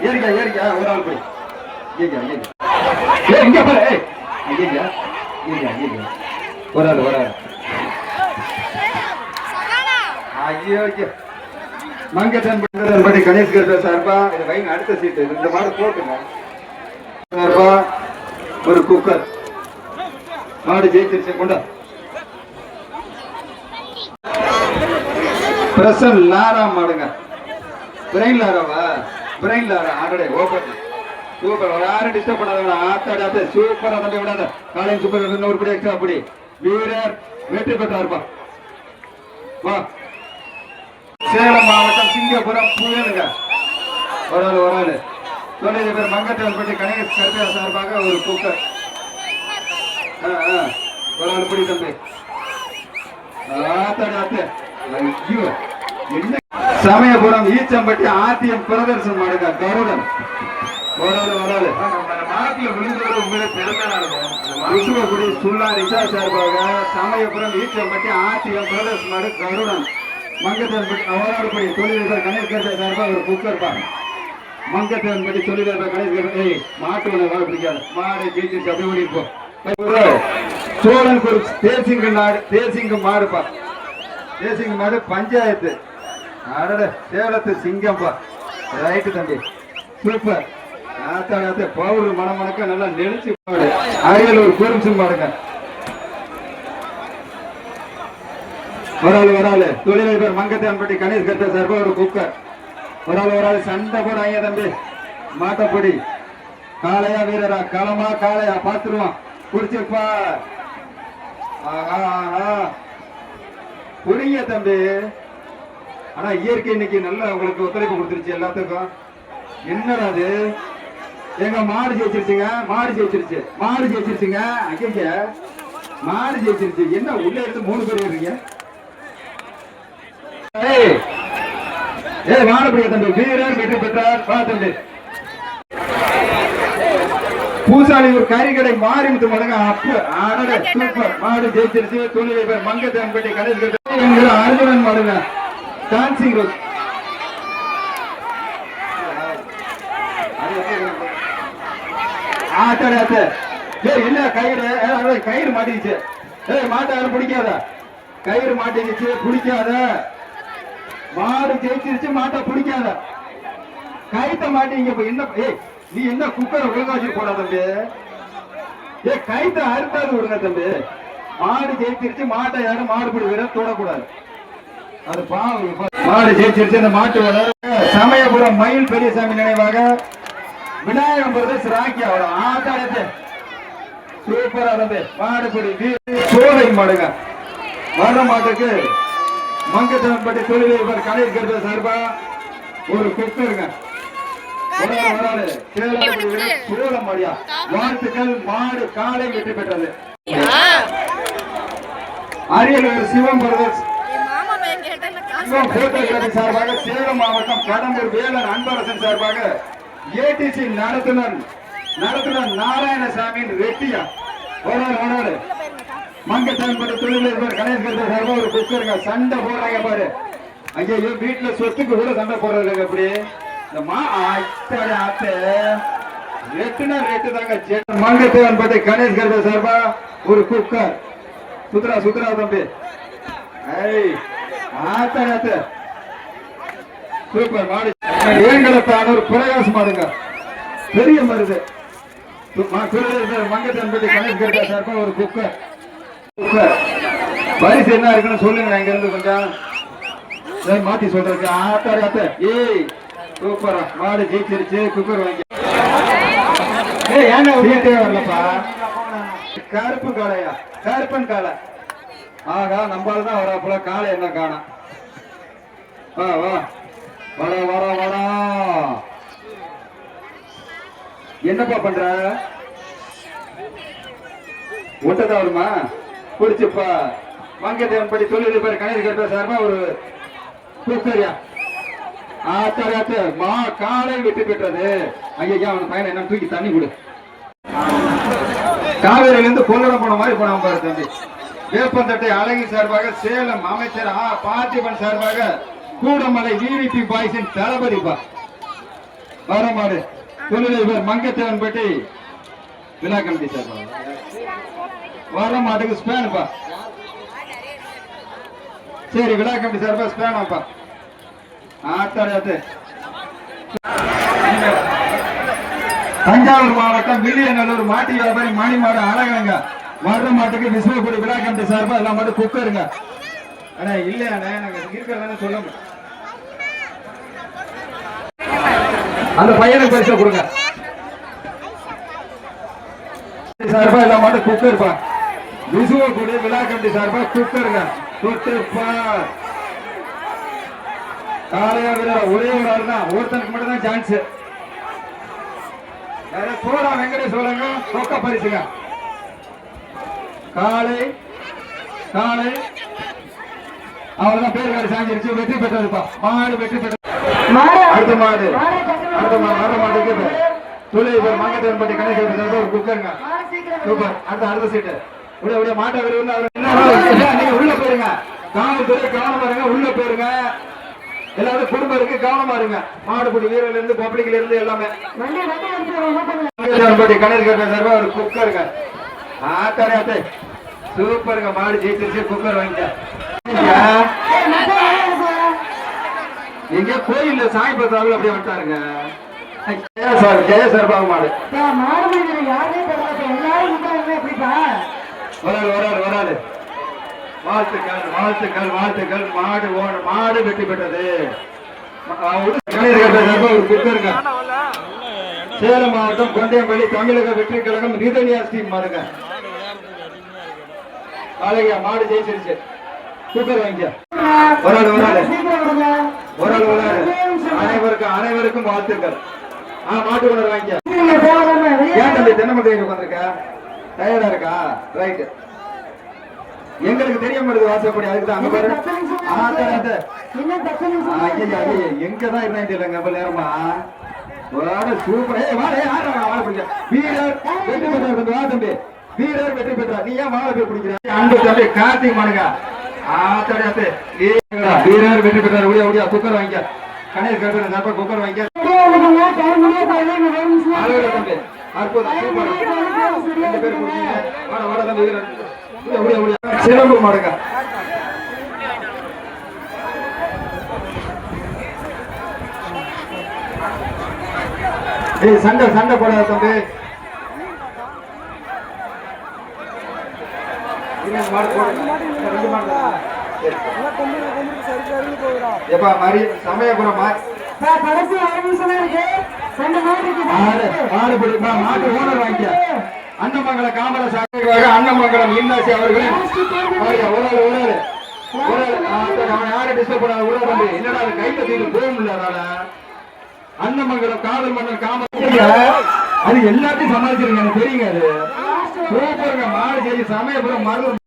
ஏரிக்கா ஒரு ஆள் போய் ஒரு ஆள் ஐயோ மங்கத்தன்படி கணேஷ் சார்பா இது வைங்க அடுத்த சீட்டு இந்த மாடு போட்டுங்க சார்பா ஒரு குக்கர் மாடு ஜெயிச்சிருச்சு கொண்டா பிரசன் லாரா மாடுங்க பிரெயின் லாராவா பிரெயின் லாரா ஆடடே ஓபன் சூப்பர் யாரும் டிஸ்டர்ப் பண்ணாத ஆத்தாடாத சூப்பரா தம்பி விடாத காலையும் சூப்பர் இன்னொரு படி எக்ஸ்ட்ரா படி வீரர் வெற்றி பெற்றாருப்பா வா சேலம் மாவட்டம் சிங்கபுரம் புயலுங்க ஒரு ஆள் தொழில் பேர் மங்கத்தன்பட்டி கணேஷ் கருப்பையா சார்பாக ஒரு குக்கர் ஒரு ஆள் படி தம்பி ஆத்தாடாத்த ஐயோ என்ன சமயபுரம் ஈச்சம்பட்டி ஆத்தியம் பிரதர்சனம் மாடுங்க கருடன் ஒரு மாட்டில் விழுந்தவர் உண்மையிலே பெருமையா இருக்கும் சுல்லா ரிஷா சார்பாக சமயபுரம் ஈச்சம்பட்டி ஆத்தியம் பிரதர்சனம் மாடு கருடன் மங்கத்தன்பட்டி அவரோடு தொழிலதிபர் கணேஷ் கருப்பையா சார்பாக ஒரு குக்கர் பா மங்கத்தன்பட்டி தொழிலதிபர் கணேஷ் கருப்பை மாட்டு வாழ பிடிக்காது மாடு ஜெயிச்சிருச்சு அப்படி ஓடி இருப்போம் சோழன் தேசிங்க நாடு தேசிங்க மாடுப்பா தேசிங்க மாடு பஞ்சாயத்து அடட சேலத்து சிங்கம்பா ரைட்டு தம்பி சூப்பர் ஆத்தாடாத்த பவுடர் மணமணக்க நல்லா நெளிச்சு மாடு அரியலூர் குறிச்சு மாடுங்க ஒரு ஆளு தொழிலதிபர் மங்கத்தன்பட்டி கணேஷ் கருப்பையா சார்பா ஒரு குக்கர் ஒரு ஆள் சண்டை போட ஐயா தம்பி மாட்டப்படி காளையா வீரரா களமா காளையா பாத்துருவான் குடிச்சிருப்பா புரியுங்க தம்பி ஆனா இயற்கை இன்னைக்கு நல்ல உங்களுக்கு ஒத்துழைப்பு கொடுத்துருச்சு எல்லாத்துக்கும் என்னடா அது எங்க மாடு ஜெயிச்சிருச்சுங்க மாடு ஜெயிச்சிருச்சுங்க ஐயா மாடு ஜெயிச்சிருச்சு என்ன உள்ள எடுத்து 3 பேர் இருக்கீங்க மாடு பிடிக்க தம்பி வீரர் வெற்றி பெற்றார் பா தம்பி பூசாலி ஒரு கறிக்கடை மாறிமுத்து மடங்க அப்ப ஆடட சூப்பர் மாடு ஜெயிச்சிருச்சு தொழிலதிபர் மங்கத்தன்பட்டி கணேஷ் கருப்பையா அர்ஜுனன் மாடுங்க டான்சிங் ரோஸ் என்ன கயிறு மாட்டிக்கிச்சு மாட்டை யாரும் பிடிக்காத கயிறு மாட்டிக்கிச்சு பிடிக்காத மாடு ஜெயிச்சிருச்சு மாட்டை பிடிக்காத கைத்த மாட்டீங்க என்ன நீ என்ன குக்கரை ஒழுங்கா வச்சு போடா தம்பி கைத்த அறுத்தாது விடுங்க தம்பி மாடு ஜெயிச்சிருச்சு மாட்டை யாரும் மாடு பிடிக்கிற தொடக்கூடாது அது பாவம் மாடு ஜெயிச்சிருச்சு இந்த மாட்டு சமயபுரம் மயில் பெரியசாமி நினைவாக விநாயகம் பிரதேஷ் ராக்கி அவரம் ஆத்தாடத்து சூப்பரா தம்பி மாடு பிடி சோலை மாடுங்க வர்ற மாட்டுக்கு மங்கத்தன்பட்டி தொழிலதிபர் கணேஷ் கருப்பையா சார்பா ஒரு குக்கருங்க வாழ்த்துக்கள் மாடு காலை வெற்றி பெற்றது அரியலூர் சிவம் பிரதர்ஸ் சார்பாக சேலம் மாவட்டம் கடம்பூர் வேலன் அன்பரசன் சார்பாக ஏடிசி நடத்துனர் நாராயணசாமி ரெட்டியா ஒரு மங்கத்தன்பட்டி தொழிலதிபர் கணேஷ் கருப்பையா சார்பா ஒரு குக்கருங்க சண்டை போடுறாங்க பாரு ஐயோ வீட்டுல சொத்துக்கு கூட சண்டை போடுறாங்க அப்படி மங்கத்தன்பட்டி கணேஷ் கருப்பையா சார்பா ஒரு குக்கர் சுத்ரா தம்பி சூப்பர் மாடு ஏங்கலத்தானூர் பிரகாஷ் மாடுங்க பெரிய மருது மங்கத்தன்பட்டி கணேஷ் கருப்பையா சார்பா ஒரு குக்கர் பரிசு என்ன இருக்குன்னு சொல்லுங்க இங்க இருந்து கொஞ்சம் மாத்தி சொல்றேன் ஆத்தாடாத்த சூப்பரா மாடு ஜெயிச்சிருச்சு குக்கர் வாங்கி வரலப்பா கருப்பு காளையா கருப்பன் காளை ஆகா நம்மளாலதான் வராப்புல காளை என்ன காணா வரா என்னப்பா பண்ற ஒட்டதான் வருமா குடிச்சுப்பா மங்கத்தன்பட்டி தொழிலதிபர் கணேஷ் கருப்பையா சார்பா ஒரு குக்கரியா காலை வெற்றி பெற்றது ஐயா அவன் பையனை என்ன தூக்கி தண்ணி கொடு காவேரியிலிருந்து கொள்ளடம் போன மாதிரி போனாம பாரு தம்பி. வேப்பந்தட்டை அழகி சார்பாக சேலம் அமைச்சர் பார்த்திபன் சார்பாக கூடமலை விவிபி பாய்ஸின் தளபதிப்பா வரமாடு தொழிலதிபர் மங்கத்தேவன்பட்டி விழா கமிட்டி சார்பாக வர மாட்டுக்கு ஸ்பேனுப்பா. சரி விழா கமிட்டி சார்பா ஸ்பேனாப்பா. ஆத்தாடு தஞ்சாவூர் மாவட்டம் வில்லியநல்லூர் மாட்டு வியாபாரி மணிமாடு அழகங்க வர்ற மாட்டுக்கு விஸ்வகுடி விழா கமிட்டி சார்பா எல்லாம் மாட்டு குக்கருங்க. அண்ணா இல்ல அண்ணா நாங்க இருக்கிறதானே சொல்ல அந்த பையனுக்கு பரிசு கொடுங்க சார்பா எல்லாம் மாட்டு குக்கர்ப்பா. விஸ்வகுடி விழா கமிட்டி சார்பா குக்கருங்க. காலையா வீரர் ஒரே ஒரு ஆள் தான், ஒருத்தனுக்கு மட்டும் தான் சான்ஸ். சோழா வெங்கடேஸ்வரங்க சொக்க பரிசுங்க. காலை காலை அவர்தான் பேர் வேறு சாஞ்சிருச்சு. வெற்றி பெற்றதுப்பா மாடு வெற்றி பெற்ற அடுத்த மாடு வர மாட்டுக்கு தொழில் மங்கத்தேவன்பட்டி கணேசன் ஒரு குக்கருங்க. சூப்பர். அடுத்த சீட்டு உடைய மாட்டை நீங்க உள்ள போயிருங்க. காவல்துறை கவனமா இருங்க. உள்ள போயிருங்க. எல்லாரும் குடும்பம் இருக்கு கவனமா இருங்க. மாடுபிடி வீரர்ல இருந்து பப்ளிக்ல இருந்து எல்லாமே கணேசன் ஒரு குக்கருங்க. ஆத்தாரே சூப்பருங்க. மாடு ஜெயிச்சிருச்சு. குக்கர் வாங்கிக்க. எங்க கோயில்ல சாமி பத்தாவில் அப்படியே வந்துட்டாருங்க. ஜெயசர்பாபு மாடு வராது. வாழ்த்துக்கள் வாழ்த்துக்கள் வாழ்த்துக்கள். மாடு வெற்றி பெற்றது. ஒரு குக்கருங்க. சேலம் மாவட்டம் கொண்டையம்பள்ளி தமிழக வெற்றி கழகம் நிதனியா ஸ்டீம் மாடுங்க. அழகியா மாடு ஜெயிச்சிருச்சு. குக்கர் வாங்கிக்க. அனைவருக்கும் வாழ்த்துக்கள். மாட்டு உணர் வாங்கிக்க. ஏன் தம்பி தென்னமட்டை உட்காந்துருக்க? டயர்டா இருக்கா? ரைட். எங்களுக்கு தெரிய மாட்டேது வாசப்படி. அதுக்கு தான் அங்க பாரு. எங்கதான் இருந்தாங்க இல்லைங்க நேரமா சூப்பர். வீரர் வெற்றி பெற்றார். வா தம்பி வீரர் வெற்றி பெற்றார். நீ ஏன் வாழை போய் பிடிக்கிற? அன்பு தம்பி கார்த்திக் மானுங்க. வீரர் வெற்றி பெற்றார். உடைய குக்கர் வாங்கிக்க. கணேஷ் கருப்பன் சார்பா குக்கர் வாங்கிக்க. தம்பி அற்புதம் சூப்பர். 2 பேர் குடிச்சீங்க. வாட தம்பி வீரர் சிறப்பு மாடுங்க. சண்டை போடாத தம்பி. சமயபுரம் மாட்டு ஓனர் வாங்கிக்க. அன்னமங்கலம் காமராஜ் அன்னமங்கலம் மீனாட்சி அவர்களின் யாரை டிஸ்டர்ப் பண்ணாத என்னடா கைத்த தீர்வு போக முடியல. அன்னமங்கலம் காதல் மன்னன் காமராஜ் அது எல்லாத்தையும் சமாளிச்சிருங்க. எனக்கு தெரியுங்க. அது சூப்பருங்க. மாடு சரி சமயபுரம் மருது